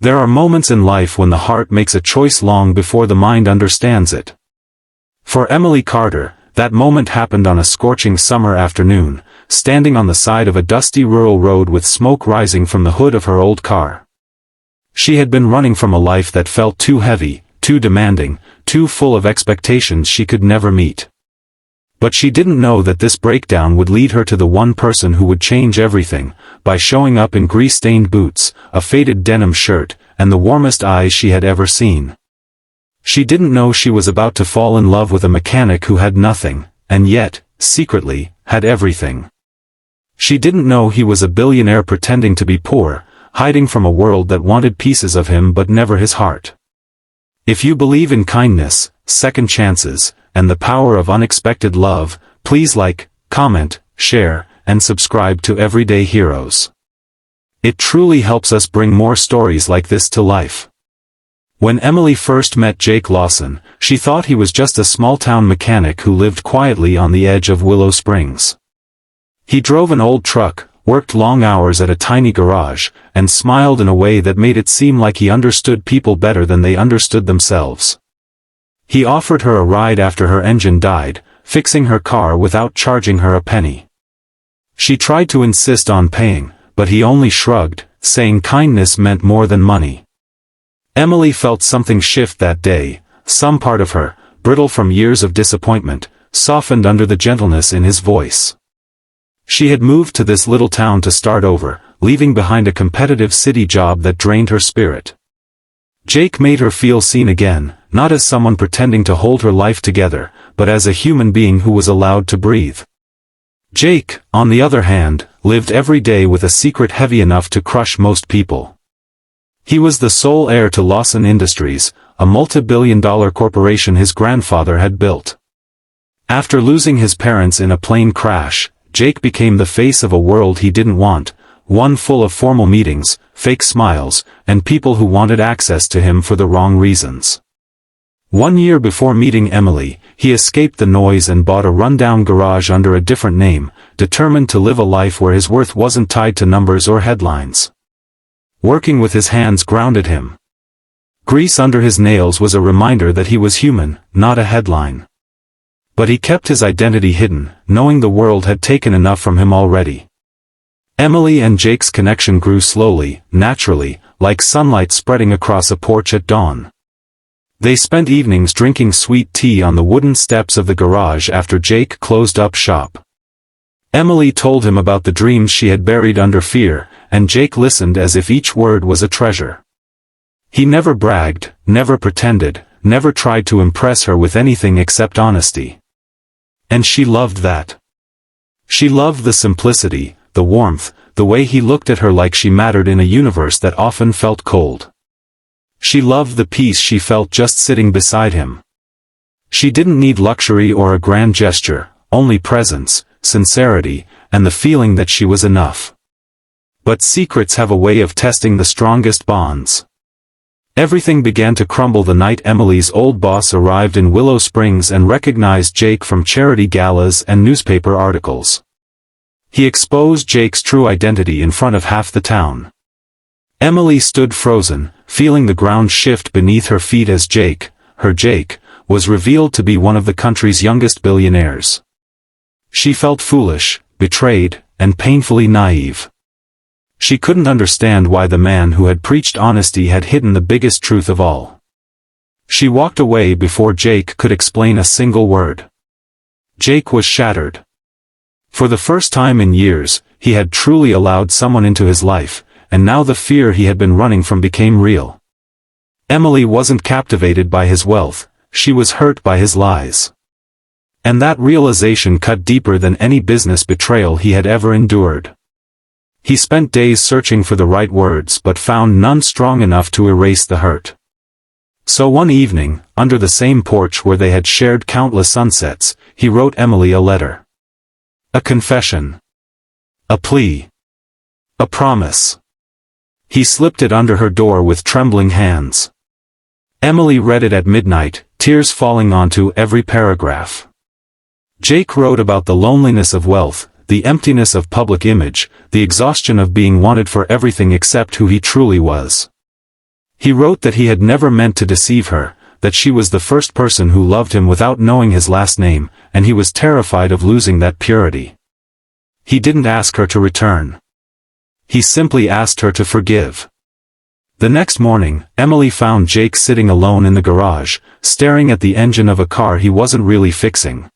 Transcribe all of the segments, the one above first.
There are moments in life when the heart makes a choice long before the mind understands it. For Emily Carter, that moment happened on a scorching summer afternoon, standing on the side of a dusty rural road with smoke rising from the hood of her old car. She had been running from a life that felt too heavy, too demanding, too full of expectations she could never meet. But she didn't know that this breakdown would lead her to the one person who would change everything, by showing up in grease-stained boots, a faded denim shirt, and the warmest eyes she had ever seen. She didn't know she was about to fall in love with a mechanic who had nothing, and yet, secretly, had everything. She didn't know he was a billionaire pretending to be poor, hiding from a world that wanted pieces of him but never his heart. If you believe in kindness, second chances, and the power of unexpected love, please like, comment, share, and subscribe to Everyday Heroes. It truly helps us bring more stories like this to life. When Emily first met Jake Lawson, she thought he was just a small-town mechanic who lived quietly on the edge of Willow Springs. He drove an old truck, worked long hours at a tiny garage, and smiled in a way that made it seem like he understood people better than they understood themselves. He offered her a ride after her engine died, fixing her car without charging her a penny. She tried to insist on paying, but he only shrugged, saying kindness meant more than money. Emily felt something shift that day. Some part of her, brittle from years of disappointment, softened under the gentleness in his voice. She had moved to this little town to start over, leaving behind a competitive city job that drained her spirit. Jake made her feel seen again, not as someone pretending to hold her life together, but as a human being who was allowed to breathe. Jake, on the other hand, lived every day with a secret heavy enough to crush most people. He was the sole heir to Lawson Industries, a multi-billion-dollar corporation his grandfather had built. After losing his parents in a plane crash, Jake became the face of a world he didn't want, one full of formal meetings, fake smiles, and people who wanted access to him for the wrong reasons. 1 year before meeting Emily, he escaped the noise and bought a rundown garage under a different name, determined to live a life where his worth wasn't tied to numbers or headlines. Working with his hands grounded him. Grease under his nails was a reminder that he was human, not a headline. But he kept his identity hidden, knowing the world had taken enough from him already. Emily and Jake's connection grew slowly, naturally, like sunlight spreading across a porch at dawn. They spent evenings drinking sweet tea on the wooden steps of the garage after Jake closed up shop. Emily told him about the dreams she had buried under fear, and Jake listened as if each word was a treasure. He never bragged, never pretended, never tried to impress her with anything except honesty. And she loved that. She loved the simplicity, the warmth, the way he looked at her like she mattered in a universe that often felt cold. She loved the peace she felt just sitting beside him. She didn't need luxury or a grand gesture, only presence, sincerity, and the feeling that she was enough. But secrets have a way of testing the strongest bonds. Everything began to crumble the night Emily's old boss arrived in Willow Springs and recognized Jake from charity galas and newspaper articles. He exposed Jake's true identity in front of half the town. Emily stood frozen, feeling the ground shift beneath her feet as Jake, her Jake, was revealed to be one of the country's youngest billionaires. She felt foolish, betrayed, and painfully naive. She couldn't understand why the man who had preached honesty had hidden the biggest truth of all. She walked away before Jake could explain a single word. Jake was shattered. For the first time in years, he had truly allowed someone into his life, and now the fear he had been running from became real. Emily wasn't captivated by his wealth, she was hurt by his lies. And that realization cut deeper than any business betrayal he had ever endured. He spent days searching for the right words but found none strong enough to erase the hurt. So one evening, under the same porch where they had shared countless sunsets, he wrote Emily a letter. A confession. A plea. A promise. He slipped it under her door with trembling hands. Emily read it at midnight, tears falling onto every paragraph. Jake wrote about the loneliness of wealth, the emptiness of public image, the exhaustion of being wanted for everything except who he truly was. He wrote that he had never meant to deceive her, that she was the first person who loved him without knowing his last name, and he was terrified of losing that purity. He didn't ask her to return. He simply asked her to forgive. The next morning, Emily found Jake sitting alone in the garage, staring at the engine of a car he wasn't really fixing.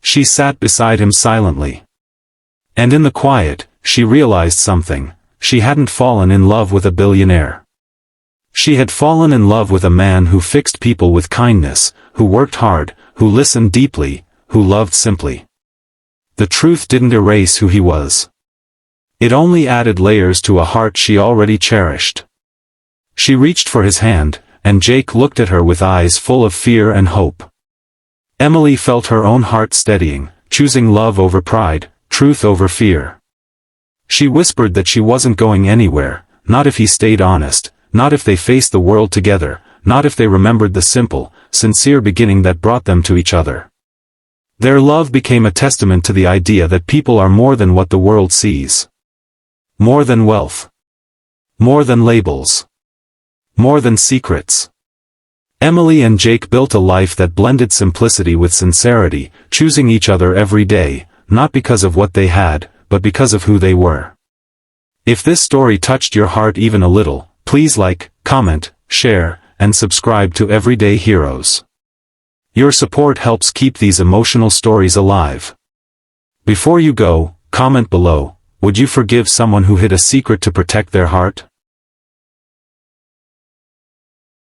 She sat beside him silently. And in the quiet, she realized something: she hadn't fallen in love with a billionaire. She had fallen in love with a man who fixed people with kindness, who worked hard, who listened deeply, who loved simply. The truth didn't erase who he was. It only added layers to a heart she already cherished. She reached for his hand, and Jake looked at her with eyes full of fear and hope. Emily felt her own heart steadying, choosing love over pride, truth over fear. She whispered that she wasn't going anywhere, not if he stayed honest, not if they faced the world together, not if they remembered the simple, sincere beginning that brought them to each other. Their love became a testament to the idea that people are more than what the world sees. More than wealth. More than labels. More than secrets. Emily and Jake built a life that blended simplicity with sincerity, choosing each other every day, not because of what they had, but because of who they were. If this story touched your heart even a little, please like, comment, share, and subscribe to Everyday Heroes. Your support helps keep these emotional stories alive. Before you go, comment below: would you forgive someone who hid a secret to protect their heart?